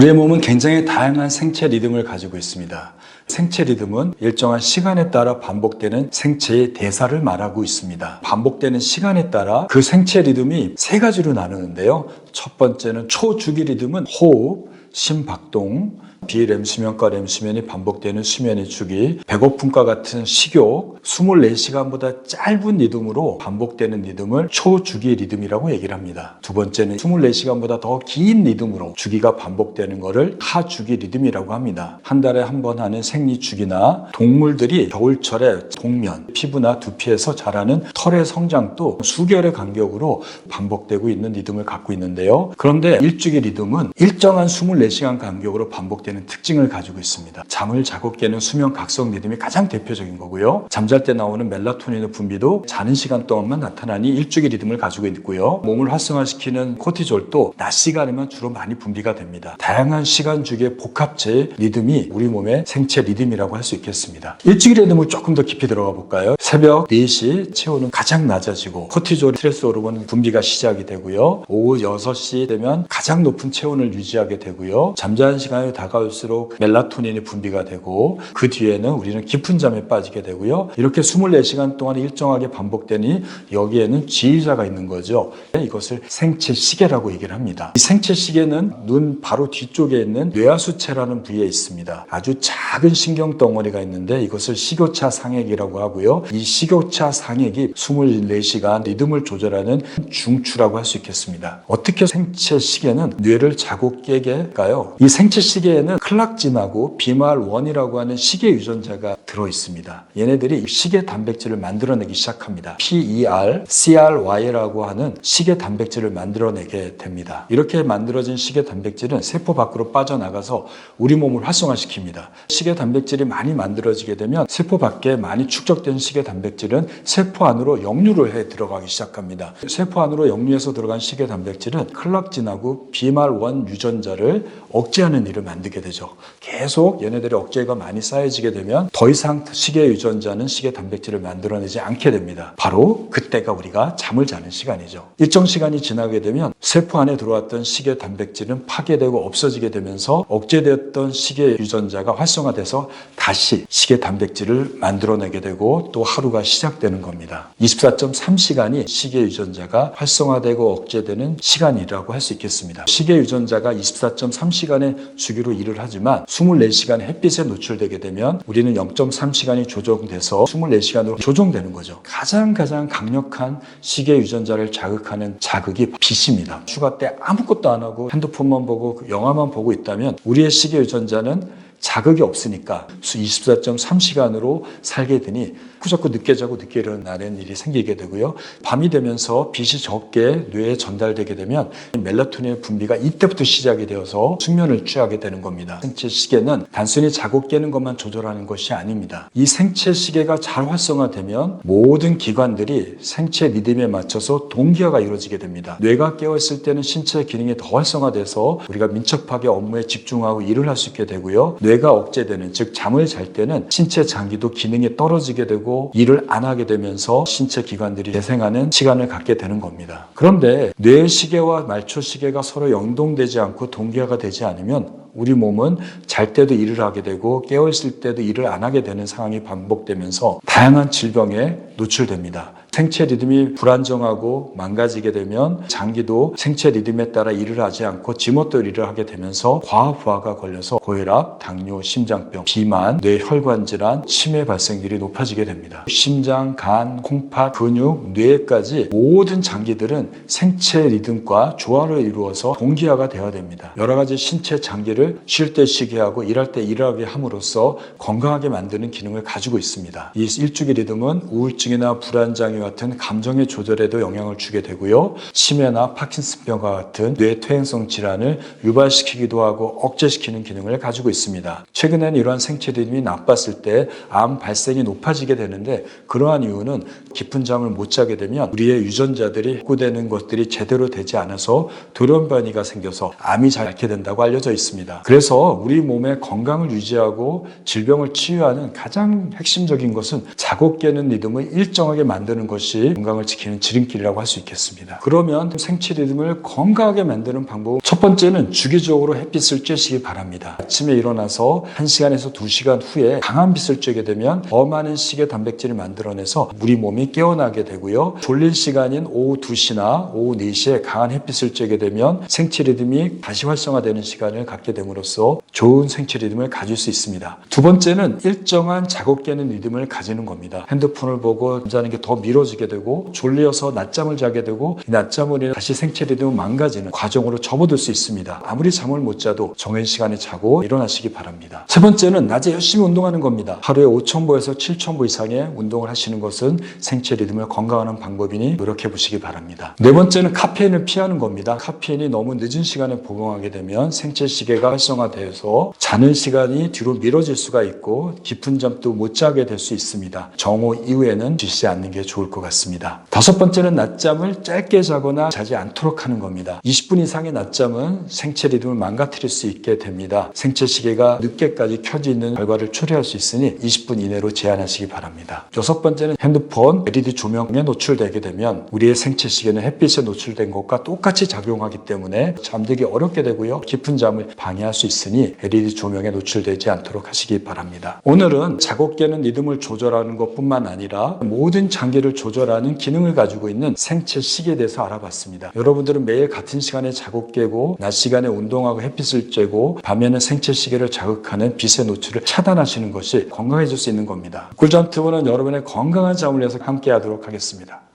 우리의 몸은 굉장히 다양한 생체 리듬을 가지고 있습니다. 생체 리듬은 일정한 시간에 따라 반복되는 생체의 대사를 말하고 있습니다. 반복되는 시간에 따라 그 생체 리듬이 세 가지로 나누는데요. 첫 번째는 초주기 리듬은 호흡, 심박동, 비렘 수면과 렘 수면이 반복되는 수면의 주기, 배고픔과 같은 식욕, 24시간보다 짧은 리듬으로 반복되는 리듬을 초주기 리듬이라고 얘기를 합니다. 두 번째는 24시간보다 더 긴 리듬으로 주기가 반복되는 것을 하주기 리듬이라고 합니다. 한 달에 한 번 하는 생리주기나 동물들이 겨울철에 동면, 피부나 두피에서 자라는 털의 성장도 수개월의 간격으로 반복되고 있는 리듬을 갖고 있는데요. 그런데 일주기 리듬은 일정한 24시간 간격으로 반복되는 특징을 가지고 있습니다. 잠을 자고 깨는 수면 각성 리듬이 가장 대표적인 거고요. 잠잘 때 나오는 멜라토닌의 분비도 자는 시간 동안만 나타나니 일주기 리듬을 가지고 있고요. 몸을 활성화시키는 코티졸도 낮 시간에만 주로 많이 분비가 됩니다. 다양한 시간 주기의 복합체의 리듬이 우리 몸의 생체 리듬이라고 할 수 있겠습니다. 일주기 리듬을 조금 더 깊이 들어가 볼까요? 새벽 4시 체온은 가장 낮아지고 코티졸 스트레스 호르몬 분비가 시작이 되고요. 오후 6시 되면 가장 높은 체온을 유지하게 되고요. 잠자는 시간이 다가올수록 멜라토닌이 분비가 되고 그 뒤에는 우리는 깊은 잠에 빠지게 되고요. 이렇게 24시간 동안 일정하게 반복되니 여기에는 지휘자가 있는 거죠. 이것을 생체 시계라고 얘기를 합니다. 이 생체 시계는 눈 바로 뒤쪽에 있는 뇌하수체라는 부위에 있습니다. 아주 작은 신경 덩어리가 있는데 이것을 식교차 상액이라고 하고요. 이 식교차 상액이 24시간 리듬을 조절하는 중추라고 할 수 있겠습니다. 어떻게 생체 시계는 뇌를 자고 깨게 할까요? 이 생체 시계에는 클락진하고 비말1이라고 하는 시계 유전자가 들어 있습니다. 얘네들이 시계 단백질을 만들어내기 시작합니다. PER, CRY라고 하는 시계 단백질을 만들어내게 됩니다. 이렇게 만들어진 시계 단백질은 세포 밖으로 빠져나가서 우리 몸을 활성화시킵니다. 시계 단백질이 많이 만들어지게 되면 세포 밖에 많이 축적된 시계 단백질은 세포 안으로 역류를 해 들어가기 시작합니다. 세포 안으로 역류해서 들어간 시계 단백질은 클락진하고 비말1 유전자를 억제하는 일을 만들게 되죠. 계속 얘네들의 억제가 많이 쌓여지게 되면 더 이상 시계 유전자는 시계 단백질을 만들어내지 않게 됩니다. 바로 그때가 우리가 잠을 자는 시간이죠. 일정 시간이 지나게 되면 세포 안에 들어왔던 시계 단백질은 파괴되고 없어지게 되면서 억제되었던 시계 유전자가 활성화돼서 다시 시계 단백질을 만들어내게 되고 또 하루가 시작되는 겁니다. 24.3시간이 시계 유전자가 활성화되고 억제되는 시간이라고 할 수 있겠습니다. 시계 유전자가 24.3시간의 주기로 일을 하지만 24시간 햇빛에 노출되게 되면 우리는 0.3시간이 조정돼서 24시간으로 조정되는 거죠. 가장 강력한 시계 유전자를 자극하는 자극이 빛입니다. 휴가 때 아무것도 안 하고 핸드폰만 보고 영화만 보고 있다면 우리의 시계 유전자는 자극이 없으니까 24.3시간으로 살게 되니 자꾸 늦게 자고 늦게 일어나는 일이 생기게 되고요. 밤이 되면서 빛이 적게 뇌에 전달되게 되면 멜라토닌의 분비가 이때부터 시작이 되어서 숙면을 취하게 되는 겁니다. 생체 시계는 단순히 자고 깨는 것만 조절하는 것이 아닙니다. 이 생체 시계가 잘 활성화되면 모든 기관들이 생체 리듬에 맞춰서 동기화가 이루어지게 됩니다. 뇌가 깨어있을 때는 신체 기능이 더 활성화돼서 우리가 민첩하게 업무에 집중하고 일을 할 수 있게 되고요. 뇌가 억제되는, 즉 잠을 잘 때는 신체 장기도 기능이 떨어지게 되고 일을 안 하게 되면서 신체 기관들이 재생하는 시간을 갖게 되는 겁니다. 그런데 뇌 시계와 말초 시계가 서로 연동되지 않고 동기화가 되지 않으면 우리 몸은 잘 때도 일을 하게 되고 깨어있을 때도 일을 안 하게 되는 상황이 반복되면서 다양한 질병에 노출됩니다. 생체 리듬이 불안정하고 망가지게 되면 장기도 생체 리듬에 따라 일을 하지 않고 지멋대로 일을 하게 되면서 과부하가 걸려서 고혈압, 당뇨, 심장병, 비만, 뇌혈관 질환, 치매 발생률이 높아지게 됩니다. 심장, 간, 콩팥, 근육, 뇌까지 모든 장기들은 생체 리듬과 조화를 이루어서 동기화가 되어야 됩니다. 여러 가지 신체 장기를 쉴 때 쉬게 하고 일할 때 일하게 함으로써 건강하게 만드는 기능을 가지고 있습니다. 이 일주기 리듬은 우울증이나 불안장애 같은 감정의 조절에도 영향을 주게 되고요. 치매나 파킨슨병과 같은 뇌퇴행성 질환을 유발시키기도 하고 억제시키는 기능을 가지고 있습니다. 최근에는 이러한 생체 리듬이 나빴을 때 암 발생이 높아지게 되는데 그러한 이유는 깊은 잠을 못 자게 되면 우리의 유전자들이 확보되는 것들이 제대로 되지 않아서 돌연변이가 생겨서 암이 잘 앓게 된다고 알려져 있습니다. 있습니다. 그래서 우리 몸의 건강을 유지하고 질병을 치유하는 가장 핵심적인 것은 자고 깨는 리듬을 일정하게 만드는 것이 건강을 지키는 지름길이라고 할 수 있겠습니다. 그러면 생체 리듬을 건강하게 만드는 방법, 첫 번째는 주기적으로 햇빛을 쬐시기 바랍니다. 아침에 일어나서 1시간에서 2시간 후에 강한 빛을 쬐게 되면 더 많은 식의 단백질을 만들어내서 우리 몸이 깨어나게 되고요. 졸린 시간인 오후 2시나 오후 4시에 강한 햇빛을 쬐게 되면 생체 리듬이 다시 활성화되는 시간을 갖게 됨으로써 좋은 생체 리듬을 가질 수 있습니다. 두 번째는 일정한 자고 깨는 리듬을 가지는 겁니다. 핸드폰을 보고 잠자는 게 더 미뤄지게 되고 졸려서 낮잠을 자게 되고 이 낮잠으로 인해 다시 생체 리듬을 망가지는 과정으로 접어들 수 있습니다. 아무리 잠을 못 자도 정해진 시간에 자고 일어나시기 바랍니다. 세 번째는 낮에 열심히 운동하는 겁니다. 하루에 5,000보에서 7,000보 이상의 운동을 하시는 것은 생체 리듬을 건강하는 방법이니 노력해 보시기 바랍니다. 네 번째는 카페인을 피하는 겁니다. 카페인이 너무 늦은 시간에 복용하게 되면 생체 시계가 활성화되어서 자는 시간이 뒤로 미뤄질 수가 있고 깊은 잠도 못 자게 될 수 있습니다. 정오 이후에는 드시지 않는 게 좋을 것 같습니다. 다섯 번째는 낮잠을 짧게 자거나 자지 않도록 하는 겁니다. 20분 이상의 낮잠은 생체 리듬을 망가뜨릴 수 있게 됩니다. 생체 시계가 늦게까지 켜져 있는 결과를 초래할 수 있으니 20분 이내로 제한하시기 바랍니다. 여섯 번째는 핸드폰, LED 조명에 노출되게 되면 우리의 생체 시계는 햇빛에 노출된 것과 똑같이 작용하기 때문에 잠들기 어렵게 되고요. 깊은 잠을 방해할 수 있으니 LED 조명에 노출되지 않도록 하시기 바랍니다. 오늘은 자고 깨는 리듬을 조절하는 것뿐만 아니라 모든 장기를 조절하는 기능을 가지고 있는 생체 시계에 대해서 알아봤습니다. 여러분들은 매일 같은 시간에 자고 깨고 낮 시간에 운동하고 햇빛을 쬐고 밤에는 생체 시계를 자극하는 빛의 노출을 차단하시는 것이 건강해질 수 있는 겁니다. 꿀잠 투브는 여러분의 건강한 잠을 위해서 함께 하도록 하겠습니다.